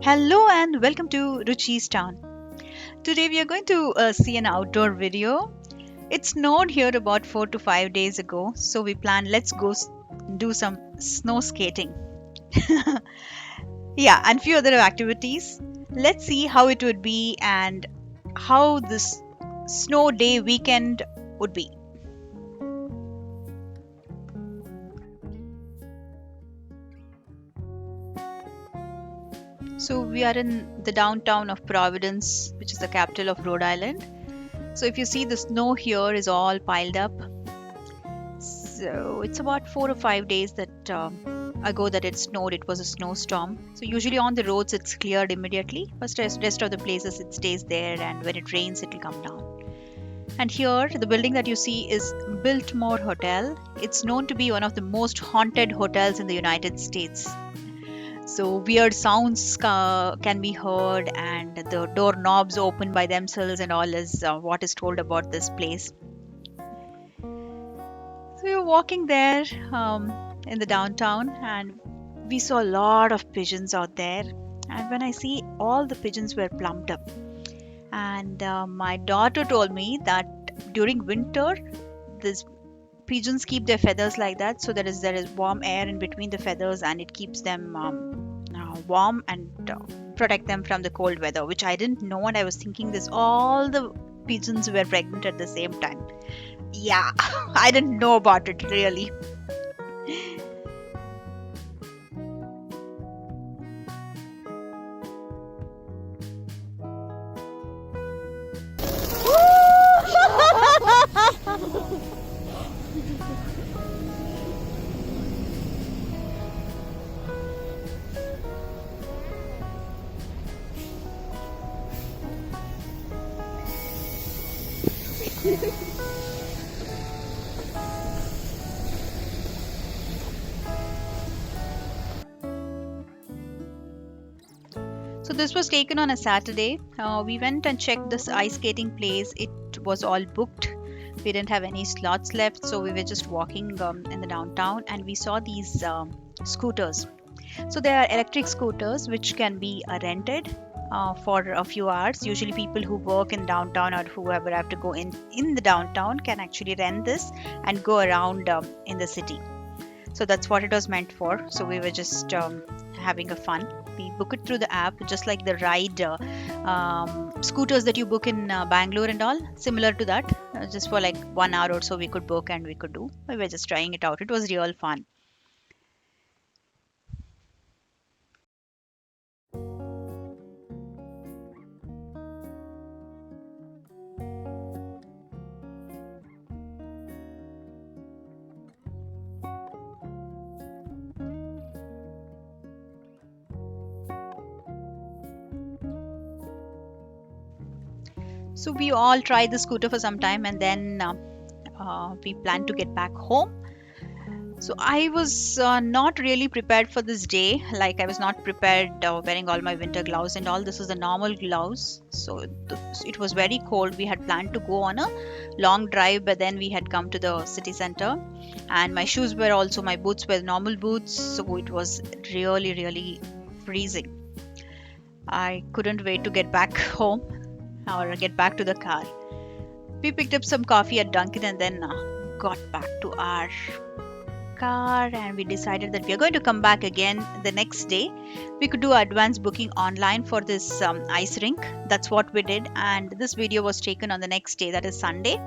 Hello and welcome to Ruchi's Town. Today we are going to see an outdoor video. It snowed here about 4 to 5 days ago, so we planned let's go do some snow skating. Yeah, and few other activities. Let's see how it would be and how this snow day weekend would be. So we are in the downtown of Providence, which is the capital of Rhode Island. So if you see the snow here is all piled up. So it's about 4 or 5 days that ago that it snowed. It was a snowstorm. So usually on the roads it's cleared immediately. But rest of the places it stays there, and when it rains it will come down. And here the building that you see is Biltmore Hotel. It's known to be one of the most haunted hotels in the United States. So weird sounds can be heard, and the doorknobs open by themselves, and all is what is told about this place. So we were walking there in the downtown, and we saw a lot of pigeons out there. And when I see all the pigeons were plumped up, and my daughter told me that during winter, these pigeons keep their feathers like that, so there is warm air in between the feathers, and it keeps them warm and protect them from the cold weather. Which I didn't know, and I was thinking this all the pigeons were pregnant at the same time. Yeah, I didn't know about it really. So this was taken on a Saturday. We went and checked this ice skating place. It was all booked. We didn't have any slots left, so we were just walking in the downtown, and we saw these scooters. So there are electric scooters which can be rented for a few hours. Usually, people who work in downtown or whoever have to go in the downtown can actually rent this and go around in the city. So that's what it was meant for. So we were just having a fun. We book it through the app, just like the ride scooters that you book in Bangalore and all, similar to that. Just for like 1 hour or so, we could book and we could do. We were just trying it out. It was real fun. So we all tried the scooter for some time, and then we planned to get back home. So I was not really prepared for this day. Like I was not prepared wearing all my winter gloves and all. This is the normal gloves. So it was very cold. We had planned to go on a long drive, but then we had come to the city center, and my shoes were also, my boots were normal boots. So it was really, really freezing. I couldn't wait to get back home or get back to the car. We picked up some coffee at Dunkin' and then got back to our car, and we decided that we are going to come back again the next day. We could do advance booking online for this ice rink. That's what we did, and this video was taken on the next day, that is Sunday,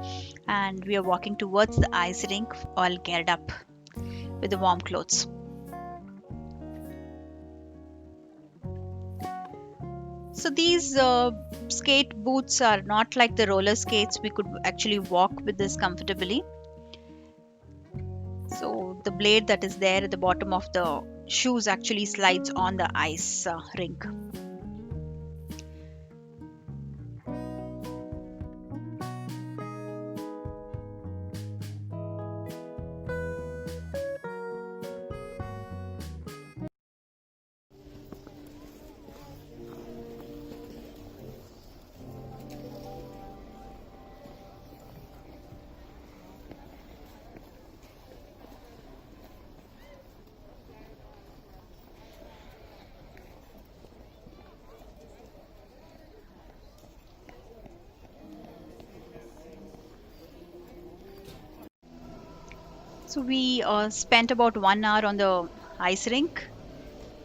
and we are walking towards the ice rink all geared up with the warm clothes. So these skate boots are not like the roller skates. We could actually walk with this comfortably. So the blade that is there at the bottom of the shoes actually slides on the ice rink. So we spent about 1 hour on the ice rink.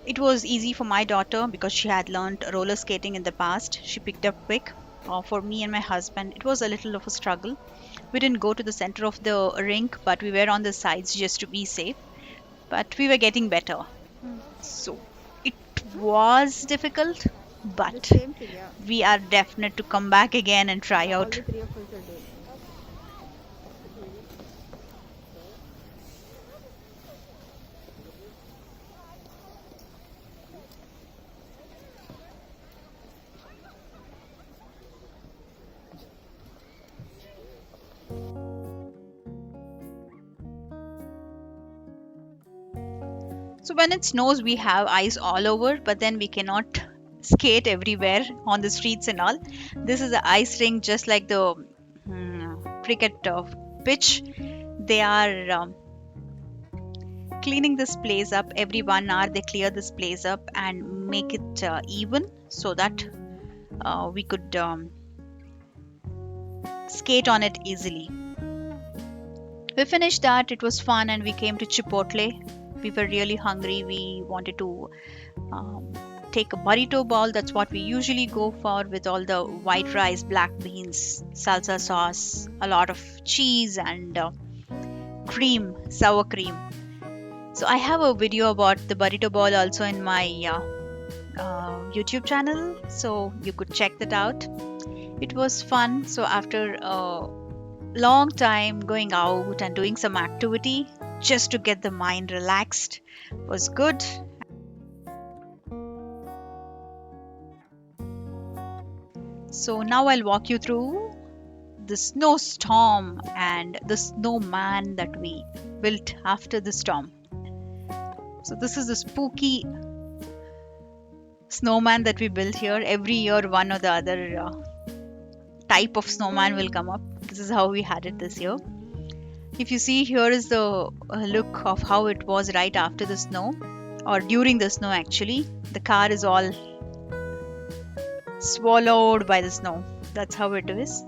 It was easy for my daughter because she had learned roller skating in the past. She picked up quick. For me and my husband, it was a little of a struggle. We didn't go to the center of the rink, but we were on the sides just to be safe. But we were getting better. Mm. So it was difficult, The but same thing, yeah. we are definite to come back again and try All out. the three of us are doing. So when it snows, we have ice all over, but then we cannot skate everywhere on the streets and all. This is an ice rink, just like the cricket pitch. They are cleaning this place up every 1 hour. They clear this place up and make it even so that we could skate on it easily. We finished that. It was fun, and we came to Chipotle. We were really hungry. We wanted to um, take a burrito bowl. That's what we usually go for, with all the white rice, black beans, salsa sauce, a lot of cheese, and cream, sour cream. So I have a video about the burrito bowl also in my YouTube channel, so you could check that out. It was fun. So after a long time going out and doing some activity just to get the mind relaxed was good. So now I'll walk you through the snowstorm and the snowman that we built after the storm. So this is the spooky snowman that we built here. Every year one or the other type of snowman will come up. This is how we had it this year. If you see, here is the look of how it was right after the snow, or during the snow actually. The car is all swallowed by the snow. That's how it is.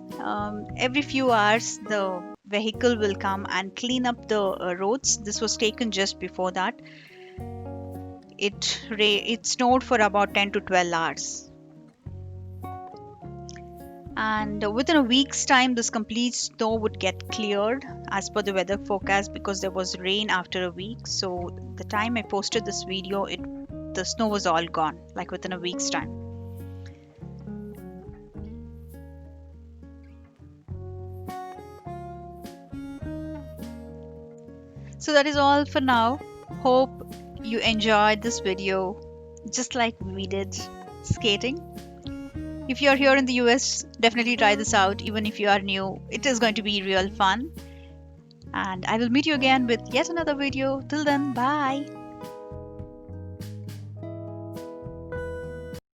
Every few hours the vehicle will come and clean up the roads. This was taken just before that. It snowed for about 10 to 12 hours, and within a week's time this complete snow would get cleared as per the weather forecast, because there was rain after a week. So the time I posted this video, the snow was all gone, like within a week's time. So that is all for now. Hope you enjoyed this video just like we did skating. If you are here in the US, definitely try this out. Even if you are new, it is going to be real fun. And I will meet you again with yet another video. Till then, bye.